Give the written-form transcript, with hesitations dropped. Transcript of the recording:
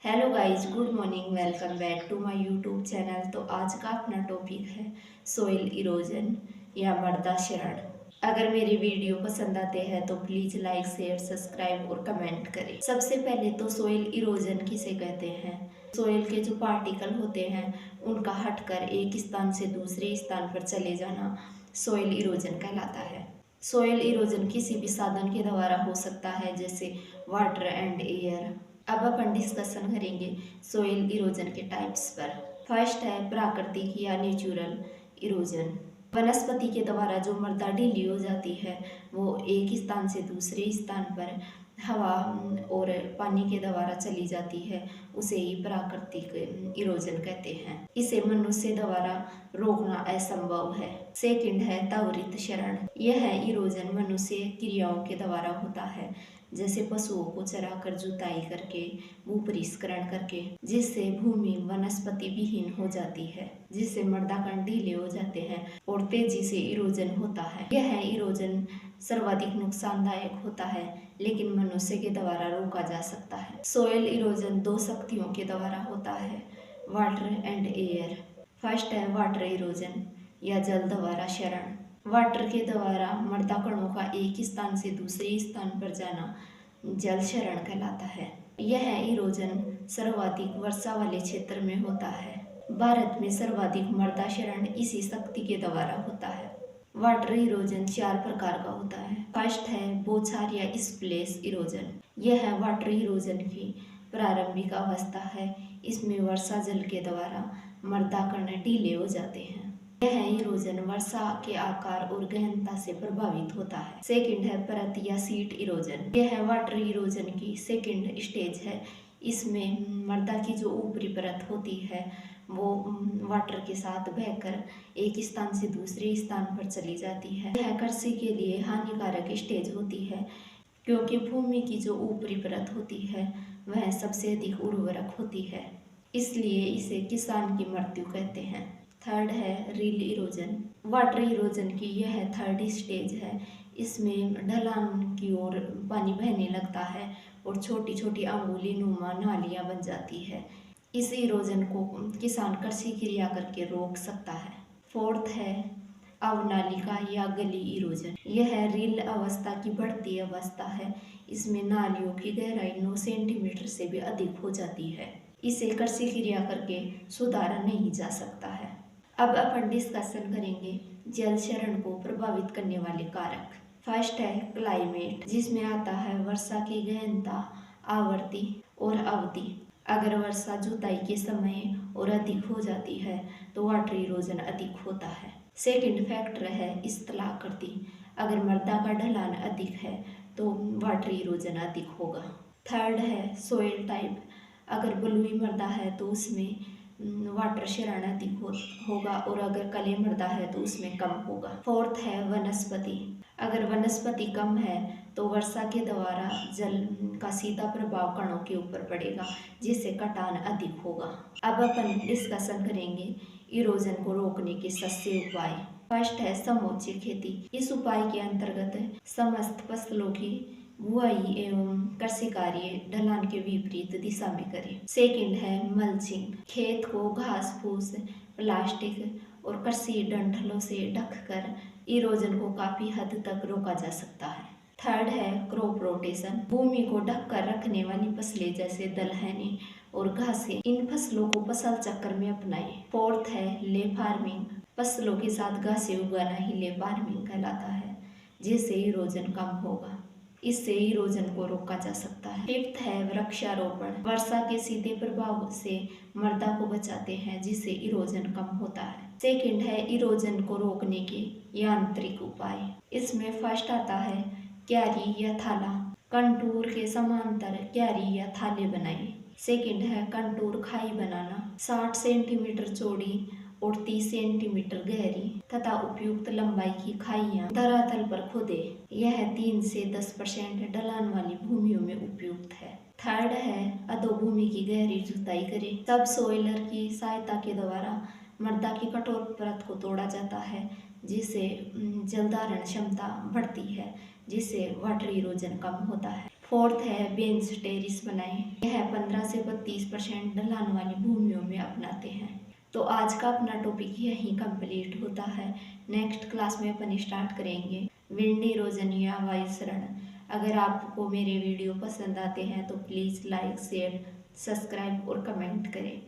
Hello guys, good morning. Welcome back to my YouTube channel. तो आज का अपना टॉपिक है सोइल इरोजन या मृदा क्षरण। अगर मेरी वीडियो पसंद आते हैं तो प्लीज़ लाइक, शेयर, सब्सक्राइब और कमेंट करें। सबसे पहले तो सोइल इरोजन किसे कहते हैं। सोइल के जो पार्टिकल होते हैं उनका हटकर एक स्थान से दूसरे स्थान पर चले जाना सोइल इरोजन कहलाता है। सोइल इरोजन किसी भी साधन के द्वारा हो सकता है, जैसे वाटर एंड एयर। अब अपन डिस्कशन करेंगे सोइल इरोजन के टाइप्स पर। फर्स्ट है प्राकृतिक या नेचुरल इरोजन। वनस्पति के द्वारा जो मृदा ढीली हो जाती है वो एक स्थान से दूसरे स्थान पर हवा और पानी के द्वारा चली जाती है, उसे ही प्राकृतिक इरोजन कहते हैं। इसे मनुष्य द्वारा रोकना असंभव है। सेकंड है त्वरित क्षरण। यह इरोजन मनुष्य क्रियाओं के द्वारा होता है, जैसे पशुओं को चराकर, जुताई करके, भूपरिष्करण करके, जिससे भूमि वनस्पति विहीन हो जाती है, जिससे मृदा कण ढीले हो जाते हैं और तेजी से इरोजन होता है। यह इरोजन सर्वाधिक नुकसानदायक होता है, लेकिन मनुष्य के द्वारा रोका जा सकता है। सोइल इरोजन दो शक्तियों के द्वारा होता है, वाटर एंड एयर। फर्स्ट है वाटर इरोजन या जल द्वारा क्षरण। वाटर के द्वारा मृदा कणों का एक स्थान से दूसरे स्थान पर जाना जल क्षरण कहलाता है। यह इरोजन सर्वाधिक वर्षा वाले क्षेत्र में होता है। भारत में सर्वाधिक मृदा क्षरण इसी शक्ति के द्वारा होता है। वाटर इरोजन चार प्रकार का होता है। फर्स्ट है बौछार या स्प्लैश इरोजन। यह वाटर इरोजन की प्रारंभिक अवस्था है। इसमें वर्षा जल के द्वारा मृदा कण ढीले हो जाते हैं। यह इरोजन वर्षा के आकार और गहनता से प्रभावित होता है। सेकंड है परत या शीट इरोजन। यह वाटर इरोजन की सेकंड स्टेज है। इसमें मृदा की जो ऊपरी परत होती है वो वाटर के साथ बहकर एक स्थान से दूसरे स्थान पर चली जाती है। यह कृषि के लिए हानिकारक स्टेज होती है, क्योंकि भूमि की जो ऊपरी परत होती है वह सबसे अधिक उर्वरक होती है, इसलिए इसे किसान की मृत्यु कहते हैं। थर्ड है रील इरोजन। वाटर इरोजन की यह थर्ड स्टेज है। इसमें ढलान की ओर पानी बहने लगता है और छोटी छोटी अंगुली नुमा नालियां बन जाती है। इस इरोजन को किसान कृषि क्रिया करके रोक सकता है। फोर्थ है अवनालिका या गली इरोजन। यह रील अवस्था की बढ़ती अवस्था है। इसमें नालियों की गहराई 9 सेंटीमीटर से भी अधिक हो जाती है। इसे कृषि क्रिया करके सुधारा नहीं जा सकता है। अब अपन डिस्कशन करेंगे जल क्षरण को प्रभावित करने वाले कारक। फर्स्ट है क्लाइमेट, जिसमें आता है वर्षा की गहनता, आवृत्ति और अवधि। अगर वर्षा जुताई के समय और अधिक हो जाती है तो वाटर इरोजन अधिक होता है। सेकंड फैक्टर है स्थलाकृति। अगर मृदा का ढलान अधिक है तो वाटर इरोजन अधिक होगा। थर्ड है सोइल टाइप। अगर बलुई मृदा है तो उसमें वाटर क्षरण अधिक होगा और अगर कले मृदा है तो उसमें कम होगा। फोर्थ है वनस्पति। अगर वनस्पति कम है तो वर्षा के द्वारा जल का सीधा प्रभाव कणों के ऊपर पड़ेगा, जिससे कटान अधिक होगा। अब अपन डिस्कशन करेंगे इरोजन को रोकने के सस्ते उपाय। फर्स्ट है समोच्च खेती। इस उपाय के अंतर्गत समस्त फसलों की बुआई एवं कृषि कार्य ढलान के विपरीत दिशा में करें। सेकंड है मल्चिंग। खेत को घास फूस, प्लास्टिक और कृषि डंठलों से ढककर इरोजन को काफी हद तक रोका जा सकता है। थर्ड है क्रॉप रोटेशन। भूमि को ढककर रखने वाली फसलें जैसे दलहनी और घासें, इन फसलों को फसल चक्र में अपनाएं। फोर्थ है ले फार्मिंग। फसलों के साथ घासें उगाना ही ले फार्मिंग कहलाता है, जिससे इरोजन कम होगा। इससे इरोजन को रोका जा सकता है। फिफ्थ है वृक्षारोपण। वर्षा के सीधे प्रभाव से मृदा को बचाते हैं, जिससे इरोजन कम होता है। सेकंड है इरोजन को रोकने के यांत्रिक उपाय। इसमें फर्स्ट आता है क्यारी या थाला। कंटूर के समांतर क्यारी या थाले बनाइए। सेकंड है कंटूर खाई बनाना। 60 सेंटीमीटर चौड़ी और 30 सेंटीमीटर गहरी तथा उपयुक्त लंबाई की खाइयां धरातल पर खोदे। यह 3 से 10% ढलान वाली भूमियों में उपयुक्त है। थर्ड है अधोभूमि की गहरी जुताई करें। सब सोइलर की सहायता के द्वारा मृदा की कठोर परत को तोड़ा जाता है, जिससे जल धारण क्षमता बढ़ती है, जिससे वाटर इरोजन कम होता है। फोर्थ है बेंच टेरिस बनाएं। यह 15 से 32% ढलान वाली भूमियों में अपनाते हैं। तो आज का अपना टॉपिक यहीं कंप्लीट होता है। नेक्स्ट क्लास में अपन स्टार्ट करेंगे विंड इरोजन या वायुक्षरण। अगर आपको मेरे वीडियो पसंद आते हैं तो प्लीज़ लाइक शेयर सब्सक्राइब और कमेंट करें।